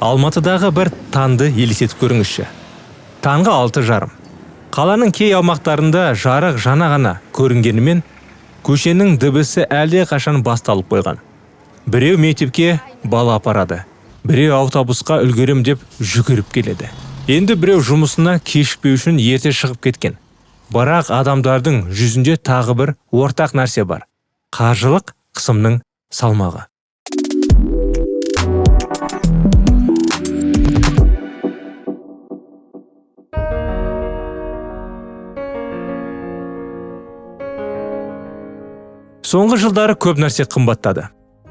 Алматыдағы бір таңды елестетіп көріңізші. Таңғы 6:30. Қаланың кей аумақтарында жарық жана ғана көрінгенімен, көшенің дыбысы әлде қашан басталып қойған. Біреу мектепке бала апарады, біреу автобусқа үлгерем деп жүгіріп келеді. Енді біреу жұмысына кешікпеу үшін ерте шығып кеткен. Бірақ адамдардың жүзінде тағы бір ортақ нәрсе бар. Қаржылық қысымның салмағы. Соңғы жылдары көп нәрсе қымбаттады.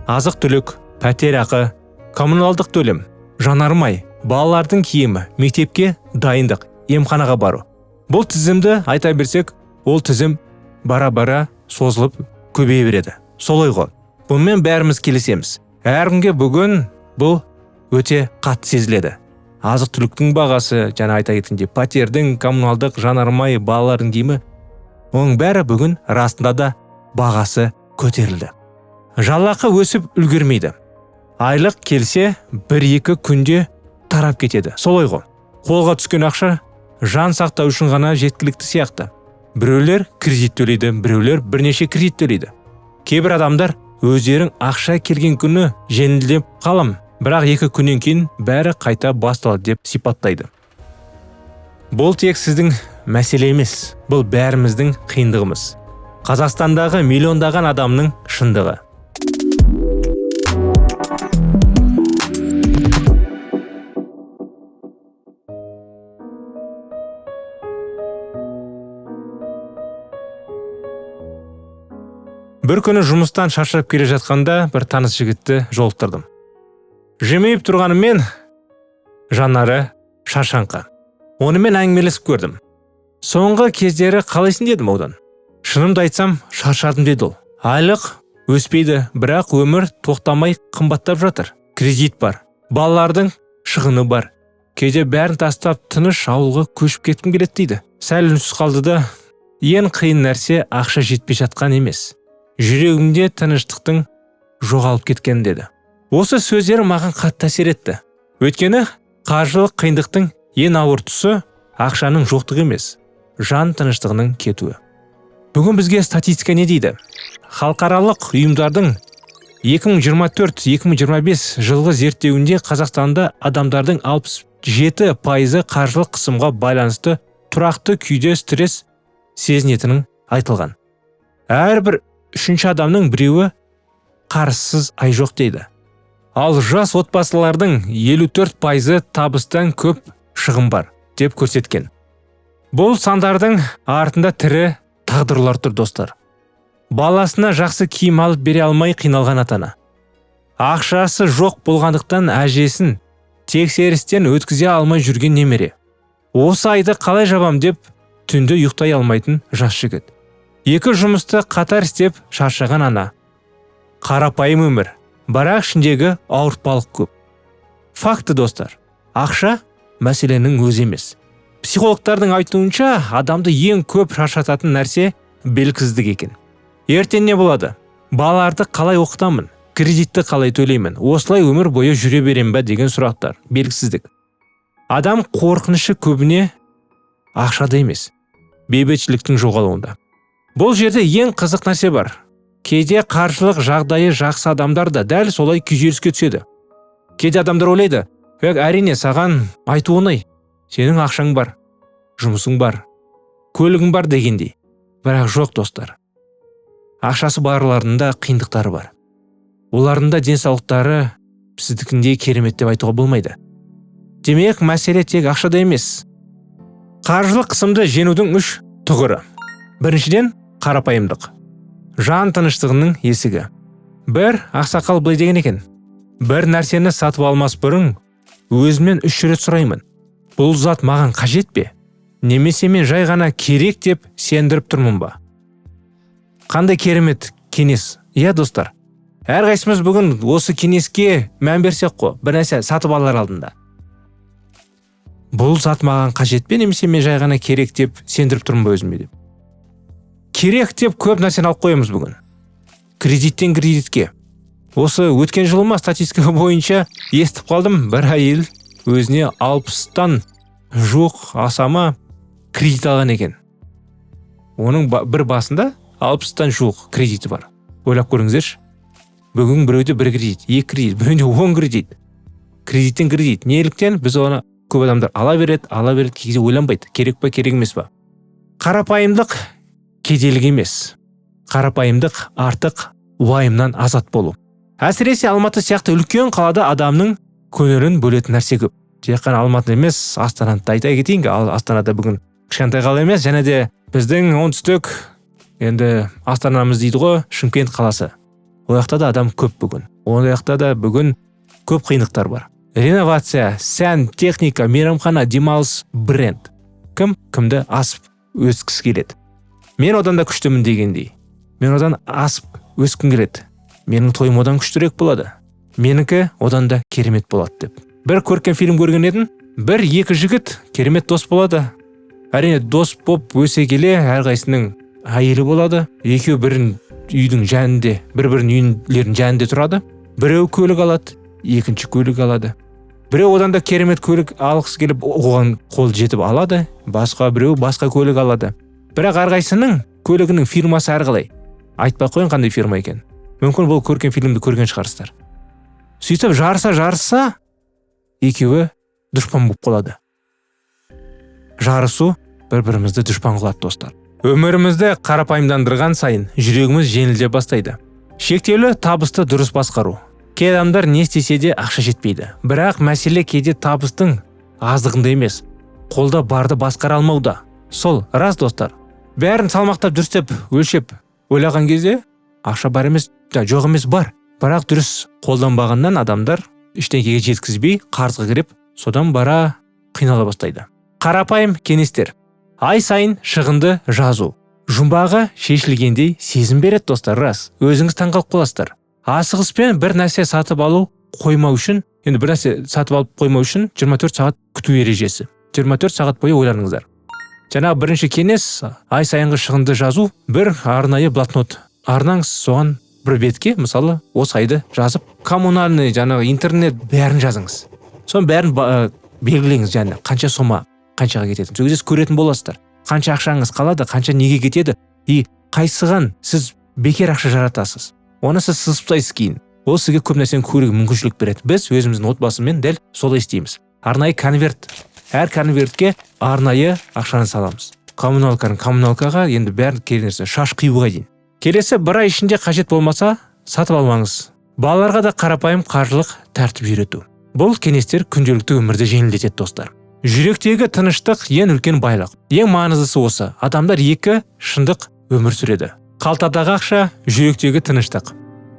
Азық-түлік, пәтерақы, коммуналдық төлем, жанармай, балалардың киімі, мектепке дайындық, емханаға бару. Бұл тізімді айта берсек, ол тізім бара-бара созылып көбейе береді. Солай ғой. Бұнымен бәріміз келісеміз. Әркімге бүгін бұл өте қатты сезіледі. Азық-түліктің бағасы, жаңа айта кеткендей, пәтердің, коммуналдық, жанармай, балалардың киімі, оның бәрі бүгін расында да бағасы көтерілді. Жалақы өсіп үлгермейді. Айлық келсе 1-2 күнде тарап кетеді. Солай ғой. Қолға түскен ақша жан сақтау үшін ғана жеткілікті сияқты. Біреулер кредит төлейді, біреулер бірнеше кредит төлейді. Кейбір адамдар өздерің ақша келген күні жеңілдеп қалам, бірақ 2 күннен кейін бәрі қайта басталады деп сипаттайды. Бұл тек сіздің мәселе емес, бұл бәріміздің қиындығымыз. Қазақстандағы миллиондаған адамның шындығы. Бір күні жұмыстан шаршап келе жатқанда бір таныс жігітті жолықтырдым. Жымиып тұрғанымен жанары шаршаңқы. Онымен әңгімелесіп көрдім. Соңғы кездері қалайсың дедім одан. Шынымды айтсам, шаршадым деді ол. Айлық өспейді, бірақ өмір тоқтамай қымбаттап жатыр. Кредит бар, балалардың шығыны бар. Кейде бәрін тастап тыныш ауылға көшіп кеткім келеді дейді. Сәл үнсіз қалды да, ең қиын нәрсе ақша жетпей жатқан емес. Жүрегімде тыныштықтың жоғалып кеткен деді. Осы сөздері маған қатты әсер етті. Өйткені қаржылық қиындықтың ең ауыр тұсы ақшаның жоқтығы емес, жан тыныштығының кетуі. Бүгін бізге статистика не дейді? Халықаралық ұйымдардың 2024-2025 жылғы зерттеуінде Қазақстанда адамдардың 67% қаржылық қысымға байланысты тұрақты күйде стресс сезінетінін айтылған. Әрбір 3-ші адамның біреуі қарызсыз ай жоқ дейді. Ал жас отбасылардың 54% табыстан көп шығын бар деп көрсеткен. Бұл сандардың артында тірі тағдырлар тұр достар. Баласына жақсы киім алып бере алмай қиналған атана. Ақшасы жоқ болғандықтан әжесін тексерістен өткізе алмай жүрген немере. Осы айды қалай жабам деп түнде ұйықтай алмайтын жас жігіт. 2 жұмысты қатар істеп шаршаған ана. Қарапайым өмір, бірақ ішіндегі ауыртпалық көп. Факты достар, ақша мәселенің өзі емес. Психологтардың айтуынша адамды ең көп шаршататын нәрсе белгісіздік екен. Ертең не болады? Балаларды қалай оқытамын? Кредитті қалай төлеймін? Осылай өмір бойы жүре берем бе деген сұрақтар. Белгісіздік. Адам қорқынышы көбіне ақшада емес, бейбітшіліктің жоғалуында. Бұл жерде ең қызық нәрсе бар. Кейде қаржылық жағдайы жақсы адамдар да дәл солай күйзеліске түседі. Кейде адамдар ойлайды, әрине саған айту оңай. Сенің ақшаң бар, жұмысың бар, көлігің бар дегендей. Бірақ жоқ достар. Ақшасы барларының да қиындықтары бар. Олардың да денсаулықтары сіздікіндей керемет деп айтуға болмайды. Демек, мәселе тек ақшада емес. Қаржылық қысымды жеңудің 3 тұғыры. Біріншіден, қарапайымдық. Жан тыныштығының есігі. Бір ақсақал былай деген екен. Бір нәрсені сатып алмас бұрын өзімнен 3 рет сұраймын. Бұл зат маған қажет пе? Немесе мен жай ғана керек деп сендіріп тұрмын ба? Қандай керемет кеңес. Иә достар, әрқайсымыз бүгін осы кеңеске мән берсек қой, бір нәрсе сатып алар алдында. Бұл зат маған қажет пе, немесе мен жай ғана керек деп сендіріп тұрмын ба өзіме деп? Керек деп көп нәрсені алып қоямыз бүгін. Кредиттен кредитке, осы өткен жылы ма статистика бойынша естіп қалдым, бір әйел өзіне 60-тан жуық асама кредит алған екен. Оның бір басында 60-тан жуық кредиті бар. Ойлап көріңіздерші. Бүгін біреуде 1 кредит, 2 кредит, біреуде 10 кредит. Кредиттен кредит. Неліктен біз оны көп адамдар ала береді, кейде ойланбайды. Керек па, керек емес па? Қарапайымдық кедейлік емес. Қарапайымдық артық уайымнан азат болу. Әсіресе Алматы сияқты үлкен қалада адамның көңілін бөлетін нәрсе көп. Тек қана Алматы емес, Астананы да айта кетейін. Ал Астанада бүгін кішкентай қала емес, және де біздің оңтүстік, енді Астанамыз дейді ғой, Шымкент қаласы. Ол жақта да адам көп бүгін. Ол жақта да бүгін көп қиындықтар бар. Реновация, сән, техника, мейрамхана, демалыс, бренд. Кімді асып өскісі келеді. Мен одан да күштімін дегендей. Мен одан асып өскім келеді. Менің тойым одан күштірек болады. Менікі одан да керемет болады деп. Бір көркем фильм көрген едім. 1-2 жігіт керемет дос болады. Әрине дос боп өсе келе әрқайсының әйелі болады. Екеуі бірін үйдің жанында, бір-бірінің үйлерінің жанында тұрады. Біреу көлік алады, екінші көлік алады. Біреу одан да керемет көлік алғысы келіп, оған қол жетіп алады. Біреу басқа көлік алады. Бірақ әрқайсының көлігінің фирмасы әрқалай. Айтпай қойын қандай фирма екен. Мүмкін бұл көркем фильмді көрген шығарсыздар. Сөйтіп жарыса, екеуі дұшпан болып қалады. Жарысу бір-бірімізді дұшпан қылады, достар. Өмірімізді қарапайымдандырған сайын жүрегіміз жеңілдей бастайды. Шектеулі табысты дұрыс басқару. Кей адамдар не істесе де ақша жетпейді. Бірақ мәселе кейде табыстың аздығында емес, қолда барды басқара алмауда. Сол рас, достар. Бәрін салмақтап дұрыстап өлшеп ойлаған кезде ақша бар емес, жоқ емес бар. Бірақ дұрыс қолданбағаннан адамдар ештеңеге жеткізбей қарызға кіріп, содан бара қинала бастайды. Қарапайым кеңестер. Ай сайын шығынды жазу. Жұмбағы шешілгендей сезім береді, достар, рас. Өзіңіз таңқалып қаласыздар. Асығыспен бір нәрсе сатып алу қоймау үшін, енді бір нәрсе сатып алып қоймау үшін 24 сағат күту ережесі. 24 сағат бойы ойланыңыздар. Жаңағы бірінші кеңес, ай сайынғы шығынды жазу, бір арнайы блокнот. Арнаңыз соған бір бетке, мысалы, осы айды жазып, коммунальный, жаңағы интернет бәрін жазыңыз. Соның бәрін белгілеңіз, және қанша сома, қаншаға кетеді. Сол кезде көретін боласыздар. Қанша ақшаңыз қалады, қанша неге кетеді, қайсыған сіз бекер ақша жаратасыз. Оны сіз сызыптайсыз кейін. Ол сізге көп нәрсені көруге мүмкіншілік береді. Біз өзіміздің отбасымен дәл солай істейміз. Арнайы конверт. Әр конвертке арнайы ақшаны саламыз. Коммуналкаға енді бәрін кернесі, шаш қиюға дейін. Келесі бір ай ішінде қажет болмаса, сатып алмаңыз. Балаларға да қарапайым қаржылық тәртіп үйрету. Бұл кеңестер күнделікті өмірді жеңілдетеді, достар. Жүректегі тыныштық ең үлкен байлық. Ең маңыздысы осы. Адамдар 2 шындық өмір сүреді. Қалтадағы ақша, жүректегі тыныштық.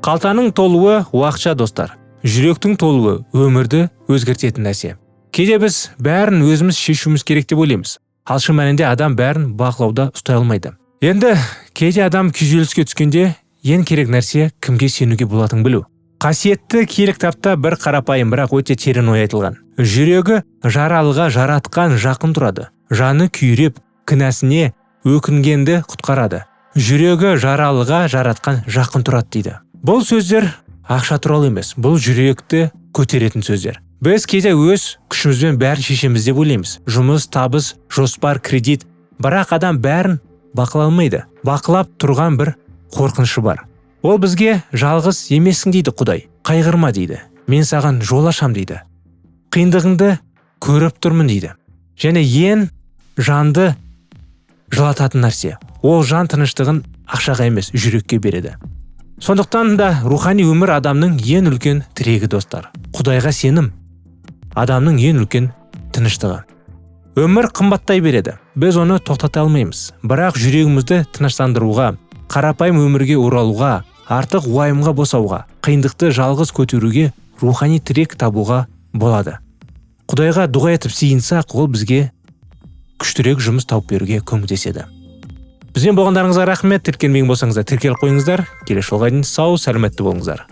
Қалтаның толуы уақытша, достар. Жүректің толуы өмірді өзгертетін нәрсе. Кейде біз бәрін өзіміз шешуіміз керек деп ойлаймыз. Ал шын мәнінде адам бәрін бақылауда ұстай алмайды. Енді кейде адам күйзеліске түскенде ең керек нәрсе кімге сенуге болатынын білу. Қасиетті киелі кітапта бір қарапайым, бірақ өте терең ой айтылған. Жүрегі жаралыға жаратқан жақын тұрады. Жаны күйреп, кінәсіне өкінгенді құтқарады. Жүрегі жаралыға жаратқан жақын тұрады дейді. Бұл сөздер ақша туралы емес, бұл жүректі көтеретін сөздер. Біз кейде өз күшімізбен бәрін шешеміз деп ойлаймыз. Жұмыс, табыс, жоспар, кредит. Бірақ адам бәрін бақылай алмайды. Бақылап тұрған бір қорқынышы бар. Ол бізге жалғыз емессің дейді Құдай. Қайғырма дейді. Мен саған жол ашам дейді. Қиындығыңды көріп тұрмын дейді. Және ең жанды жылататын нәрсе. Ол жан тыныштығын ақшаға емес, жүрекке береді. Сондықтан да рухани өмір адамның ең үлкен тірегі, достар. Құдайға сенім адамның ең үлкен тыныштығы. Өмір қымбаттай береді. Біз оны тоқтата алмаймыз. Бірақ жүрегімізді тыныштандыруға, қарапайым өмірге оралуға, артық уайымға босауға, қиындықты жалғыз көтеруге, рухани тірек табуға болады. Құдайға дұға етіп сиынсақ, ол бізге күштірек жұмыс тауып беруге көмектеседі. Бізбен болғандарыңызға рахмет. Тіркелмеген болсаңыздар тіркеліп қойыңыздар. Келесі жолға дейін сау, сәлеметті болыңыздар.